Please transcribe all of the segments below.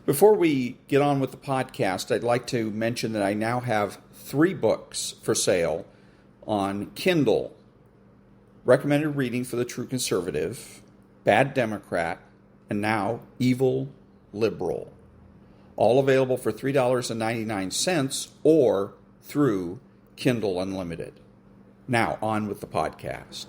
Before we get on with the podcast, I'd like to mention that I now have 3 books for sale on Kindle. Recommended Reading for the True Conservative, Bad Democrat, and now Evil Liberal. All available for $3.99 or through Kindle Unlimited. Now, on with the podcast.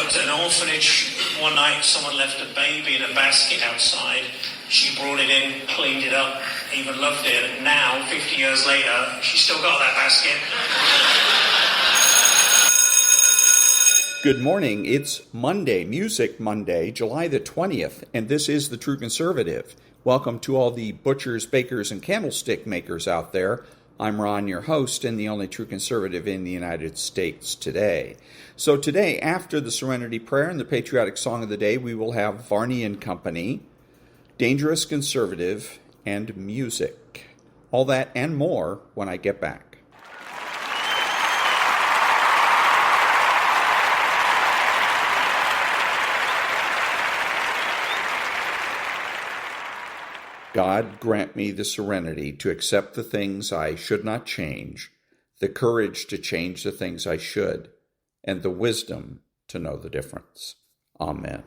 worked at an orphanage. One night someone left a baby in a basket outside. She brought it in, cleaned it up, even loved it. And now, 50 years later, she's still got that basket. Good morning. It's Monday, Music Monday, July the 20th, and this is The True Conservative. Welcome to all the butchers, bakers, and candlestick makers out there. I'm Ron, your host, and the only true conservative in the United States today. So today, after the Serenity prayer and the patriotic song of the day, we will have Varney and Company, Dangerous Conservative, and music. All that and more when I get back. God, grant me the serenity to accept the things I should not change, the courage to change the things I should, and the wisdom to know the difference. Amen.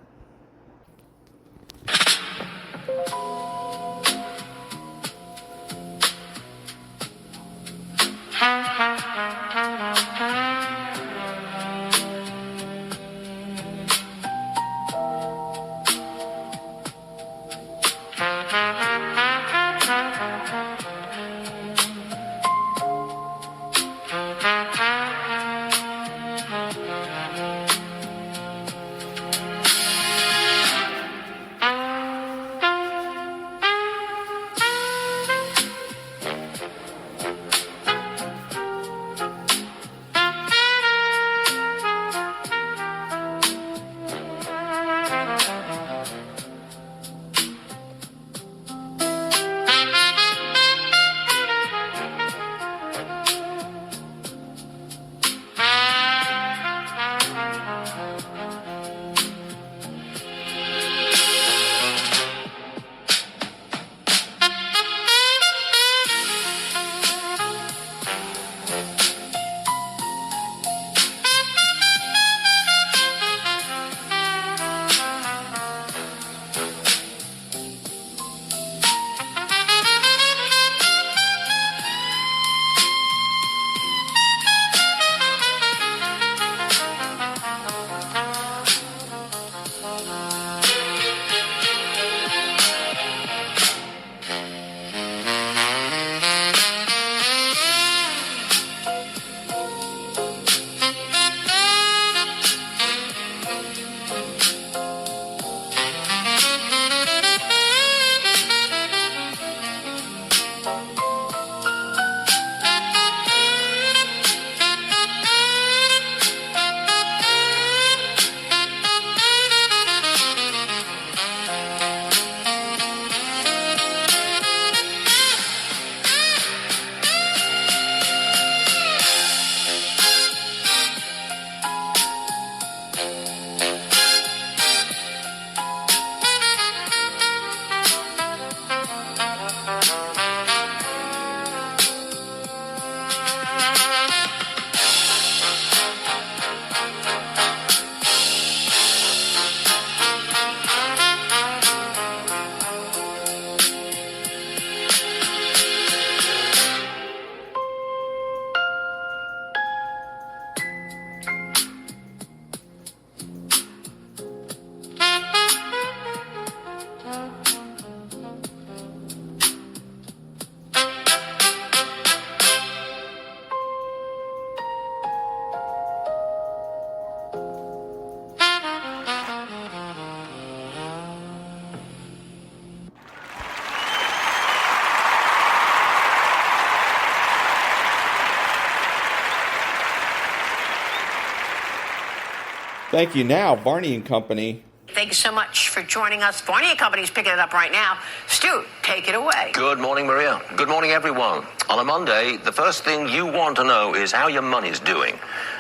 Thank you. Now, Varney and Company. Thank you so much for joining us. Varney and Company's picking it up right now. Stu, take it away. Good morning, Maria. Good morning, everyone. On a Monday, the first thing you want to know is how your money's doing.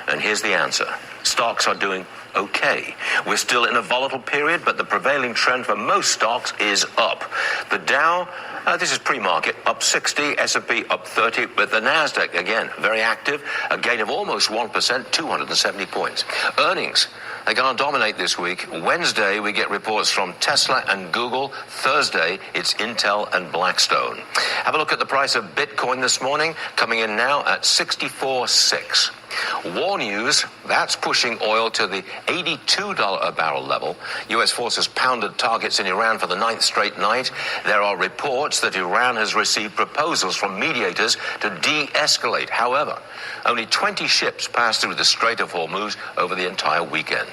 And here's the answer. Stocks are doing okay. We're still in a volatile period, but the prevailing trend for most stocks is up. The Dow This is pre-market, up 60, S&P up 30, but the Nasdaq, again, very active, a gain of almost 1%, 270 points. Earnings, they're going to dominate this week. Wednesday, we get reports from Tesla and Google. Thursday, it's Intel and Blackstone. Have a look at the price of Bitcoin this morning, coming in now at 64.6. War news, that's pushing oil to the $82 a barrel level. U.S. forces pounded targets in Iran for the 9th straight night. There are reports that Iran has received proposals from mediators to de-escalate. However, only 20 ships passed through the Strait of Hormuz over the entire weekend.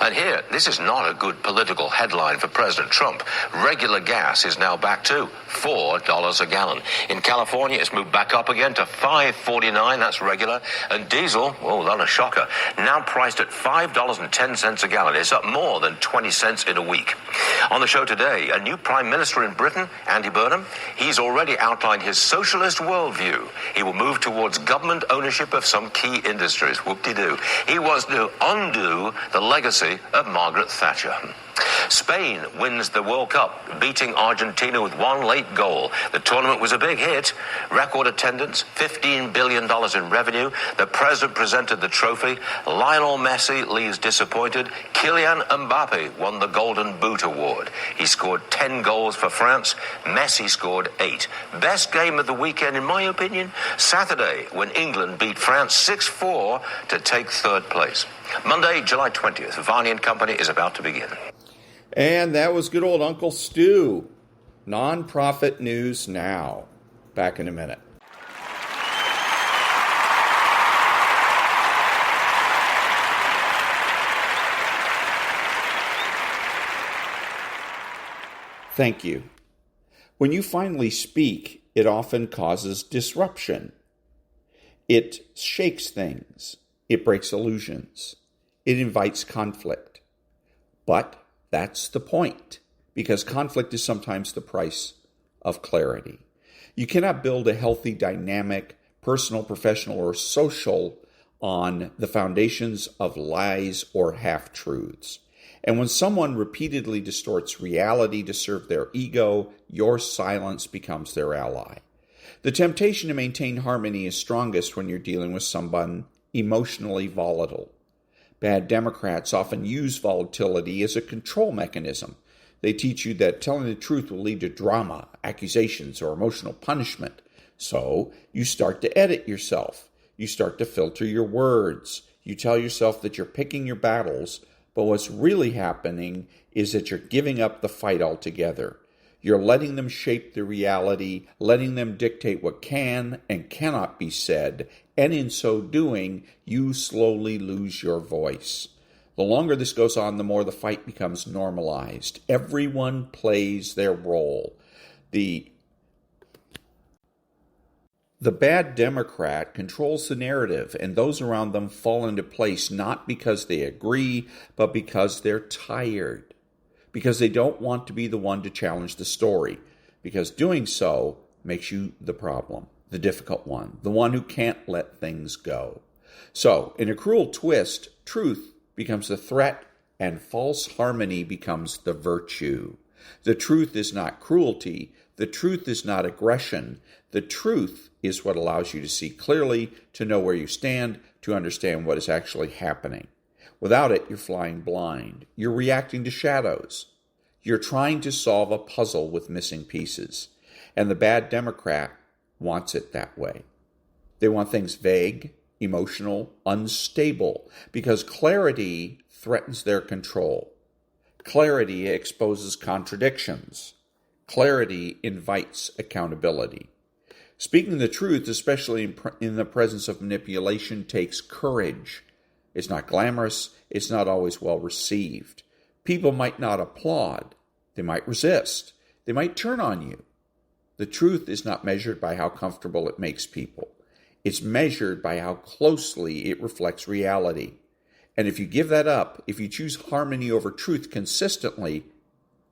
And here, this is not a good political headline for President Trump. Regular gas is now back to $4 a gallon. In California, it's moved back up again to $5.49, that's regular. And diesel, oh, not a shocker, now priced at $5.10 a gallon. It's up more than 20 cents in a week. On the show today, a new Prime Minister in Britain, Andy Burnham, he's already outlined his socialist worldview. He will move towards government ownership of some key industries. Whoop-de-doo. He wants to undo the legacy of Margaret Thatcher. Spain wins the World Cup, beating Argentina with one late goal. The tournament was a big hit. Record attendance, $15 billion in revenue. The president presented the trophy. Lionel Messi leaves disappointed. Kylian Mbappe won the Golden Boot Award. He scored 10 goals for France. Messi scored 8. Best game of the weekend, in my opinion, Saturday, when England beat France 6-4 to take third place. Monday, July 20th, Varney and Company is about to begin. And that was good old Uncle Stu. Nonprofit news now. Back in a minute. Thank you. When you finally speak, it often causes disruption. It shakes things. It breaks illusions. It invites conflict. But that's the point, because conflict is sometimes the price of clarity. You cannot build a healthy, dynamic, personal, professional, or social on the foundations of lies or half-truths. And when someone repeatedly distorts reality to serve their ego, your silence becomes their ally. The temptation to maintain harmony is strongest when you're dealing with someone emotionally volatile. Bad Democrats often use volatility as a control mechanism. They teach you that telling the truth will lead to drama, accusations, or emotional punishment. So you start to edit yourself. You start to filter your words. You tell yourself that you're picking your battles, but what's really happening is that you're giving up the fight altogether. You're letting them shape the reality, letting them dictate what can and cannot be said, and in so doing, you slowly lose your voice. The longer this goes on, the more the fight becomes normalized. Everyone plays their role. The bad Democrat controls the narrative, and those around them fall into place not because they agree, but because they're tired. Because they don't want to be the one to challenge the story. Because doing so makes you the problem, the difficult one, the one who can't let things go. So, in a cruel twist, truth becomes the threat and false harmony becomes the virtue. The truth is not cruelty. The truth is not aggression. The truth is what allows you to see clearly, to know where you stand, to understand what is actually happening. Without it, you're flying blind. You're reacting to shadows. You're trying to solve a puzzle with missing pieces. And the bad Democrat wants it that way. They want things vague, emotional, unstable, because clarity threatens their control. Clarity exposes contradictions. Clarity invites accountability. Speaking the truth, especially in the presence of manipulation, takes courage. It's not glamorous. It's not always well received. People might not applaud. They might resist. They might turn on you. The truth is not measured by how comfortable it makes people. It's measured by how closely it reflects reality. And if you give that up, if you choose harmony over truth consistently,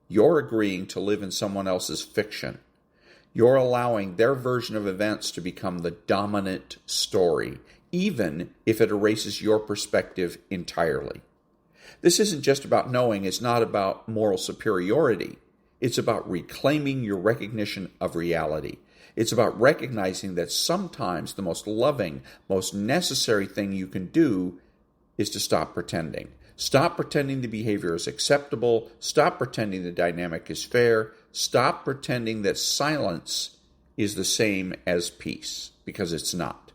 you're agreeing to live in someone else's fiction. You're allowing their version of events to become the dominant story, even if it erases your perspective entirely. This isn't just about knowing. It's not about moral superiority. It's about reclaiming your recognition of reality. It's about recognizing that sometimes the most loving, most necessary thing you can do is to stop pretending. Stop pretending the behavior is acceptable. Stop pretending the dynamic is fair. Stop pretending that silence is the same as peace, because it's not.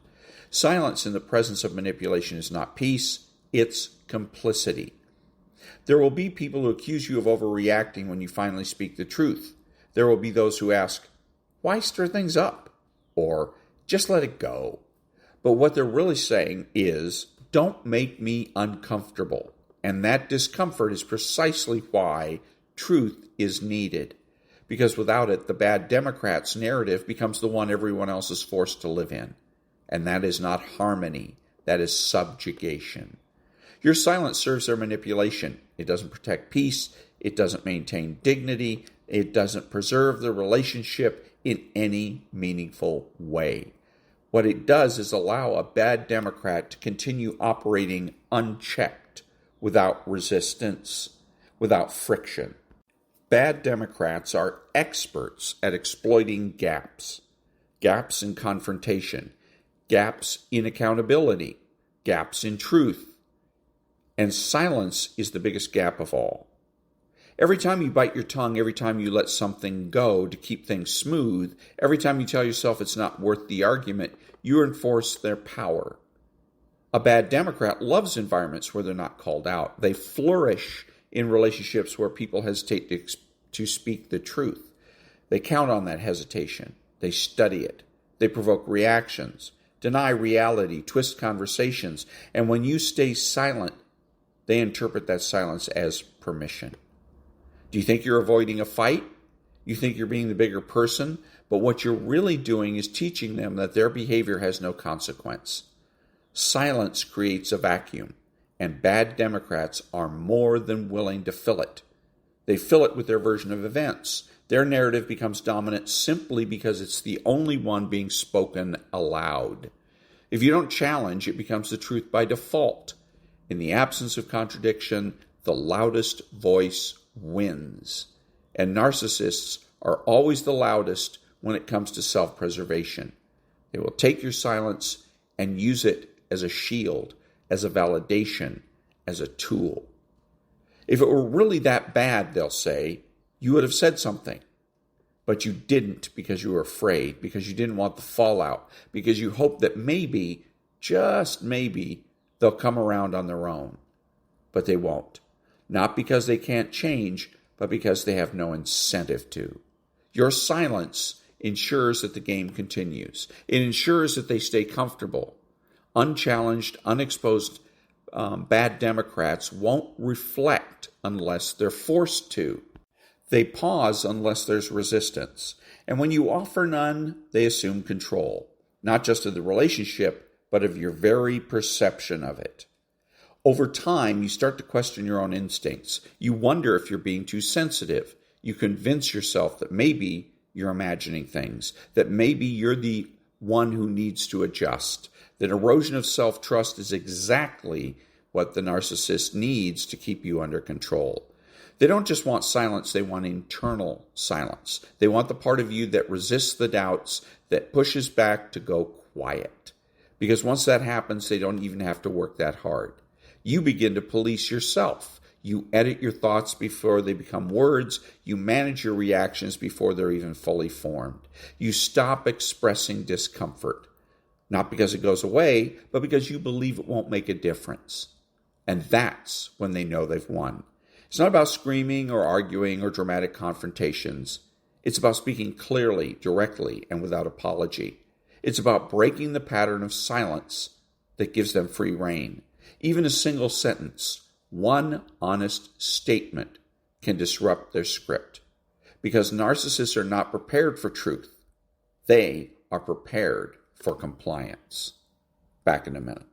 Silence in the presence of manipulation is not peace, it's complicity. There will be people who accuse you of overreacting when you finally speak the truth. There will be those who ask, why stir things up? Or, just let it go. But what they're really saying is, don't make me uncomfortable. And that discomfort is precisely why truth is needed. Because without it, the bad Democrats' narrative becomes the one everyone else is forced to live in. And that is not harmony. That is subjugation. Your silence serves their manipulation. It doesn't protect peace. It doesn't maintain dignity. It doesn't preserve the relationship in any meaningful way. What it does is allow a bad Democrat to continue operating unchecked, without resistance, without friction. Bad Democrats are experts at exploiting gaps. Gaps in confrontation, gaps in accountability, gaps in truth. And silence is the biggest gap of all. Every time you bite your tongue, every time you let something go to keep things smooth, every time you tell yourself it's not worth the argument, you enforce their power. A bad Democrat loves environments where they're not called out. They flourish in relationships where people hesitate to speak the truth. They count on that hesitation. They study it. They provoke reactions, deny reality, twist conversations, and when you stay silent, they interpret that silence as permission. Do you think you're avoiding a fight? You think you're being the bigger person? But what you're really doing is teaching them that their behavior has no consequence. Silence creates a vacuum, and bad Democrats are more than willing to fill it. They fill it with their version of events. Their narrative becomes dominant simply because it's the only one being spoken aloud. If you don't challenge, it becomes the truth by default. In the absence of contradiction, the loudest voice wins. And narcissists are always the loudest when it comes to self-preservation. They will take your silence and use it as a shield, as a validation, as a tool. If it were really that bad, they'll say, you would have said something. But you didn't because you were afraid, because you didn't want the fallout, because you hoped that maybe, just maybe, they'll come around on their own. But they won't. Not because they can't change, but because they have no incentive to. Your silence ensures that the game continues. It ensures that they stay comfortable. Unchallenged, unexposed bad Democrats won't reflect unless they're forced to. They pause unless there's resistance. And when you offer none, they assume control, not just of the relationship, but of your very perception of it. Over time, you start to question your own instincts. You wonder if you're being too sensitive. You convince yourself that maybe you're imagining things, that maybe you're the one who needs to adjust, that erosion of self-trust is exactly what the narcissist needs to keep you under control. They don't just want silence, they want internal silence. They want the part of you that resists the doubts, that pushes back to go quiet. Because once that happens, they don't even have to work that hard. You begin to police yourself. You edit your thoughts before they become words. You manage your reactions before they're even fully formed. You stop expressing discomfort. Not because it goes away, but because you believe it won't make a difference. And that's when they know they've won. It's not about screaming or arguing or dramatic confrontations. It's about speaking clearly, directly, and without apology. It's about breaking the pattern of silence that gives them free rein. Even a single sentence, one honest statement, can disrupt their script. Because narcissists are not prepared for truth. They are prepared for compliance. Back in a minute.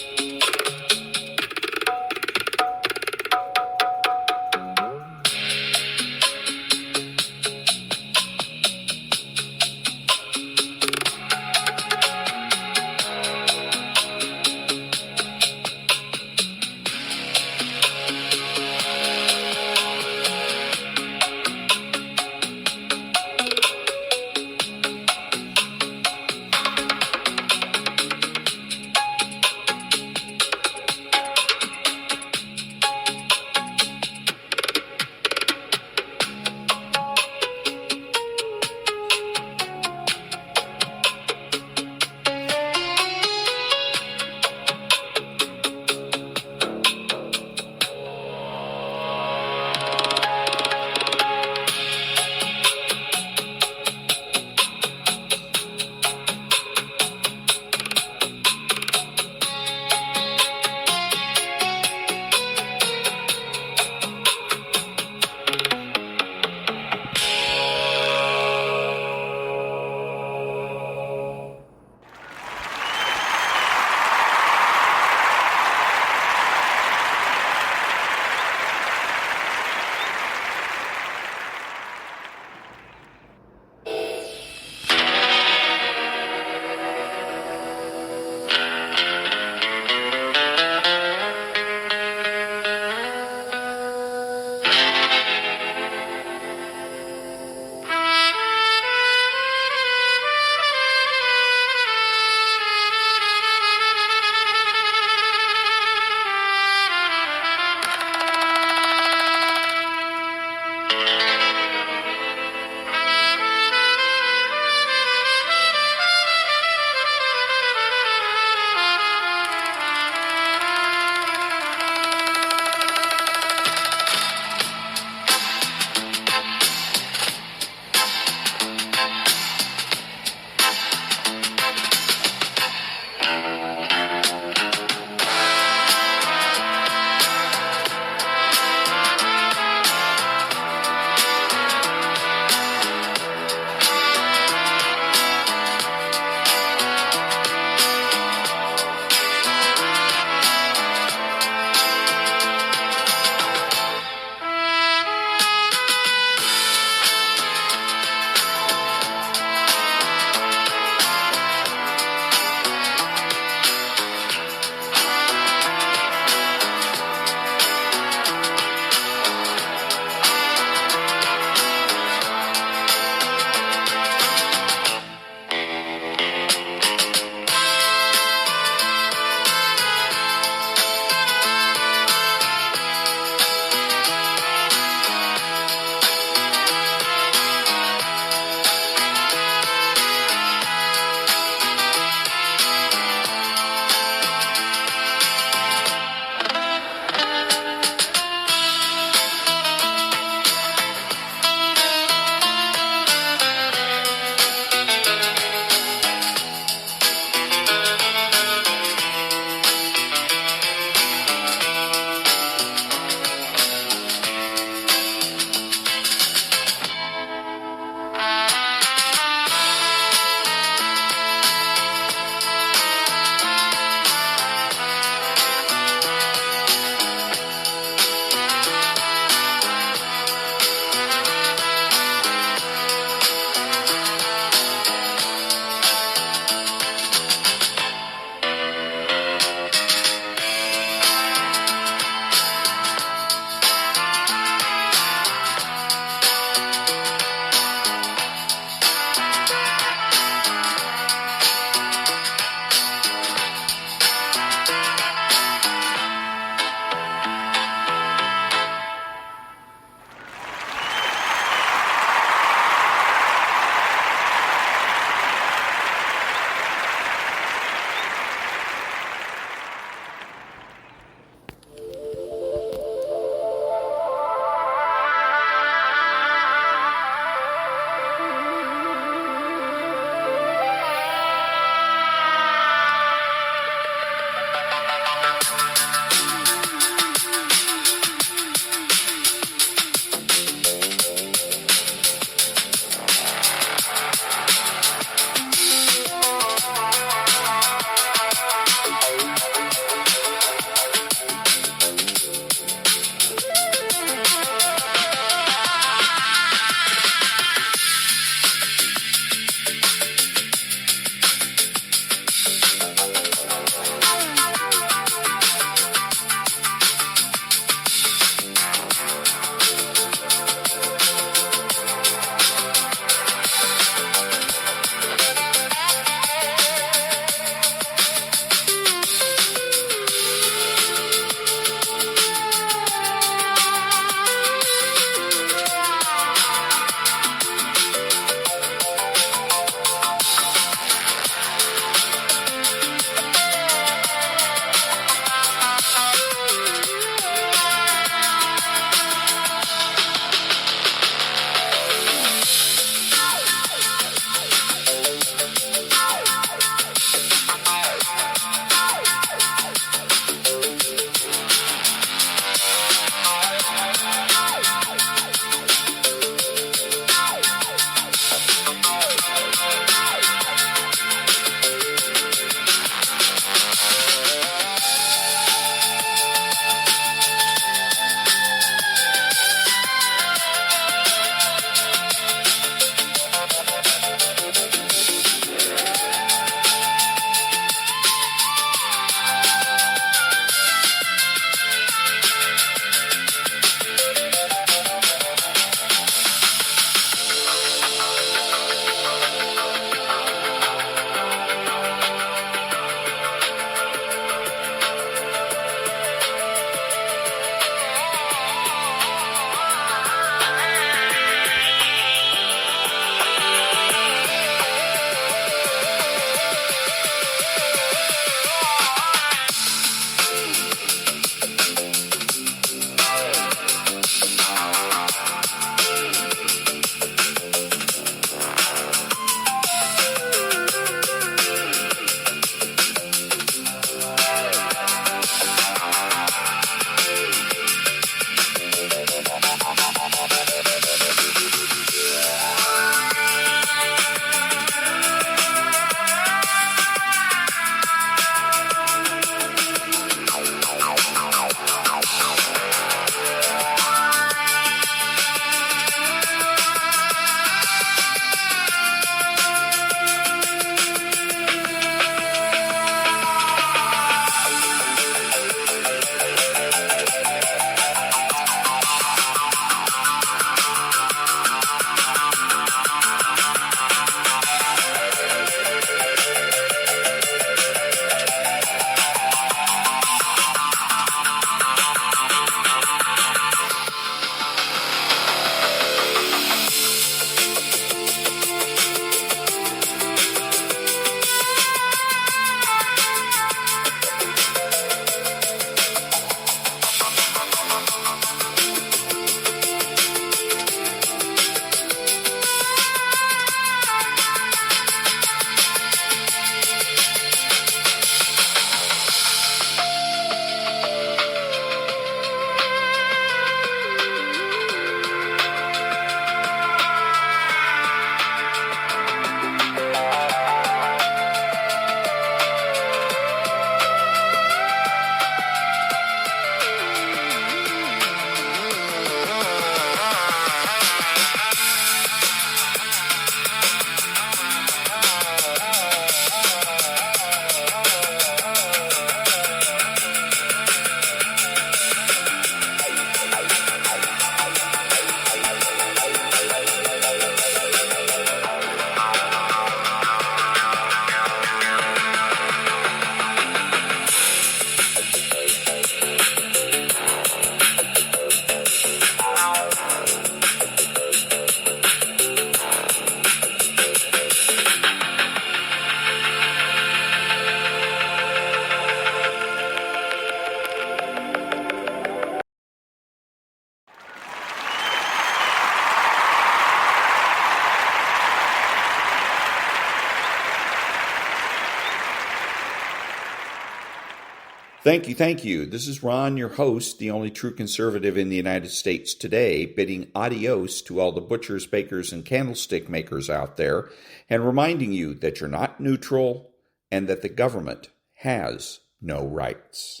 Thank you, thank you. This is Ron, your host, the only true conservative in the United States today, bidding adios to all the butchers, bakers, and candlestick makers out there, and reminding you that you're not neutral and that the government has no rights.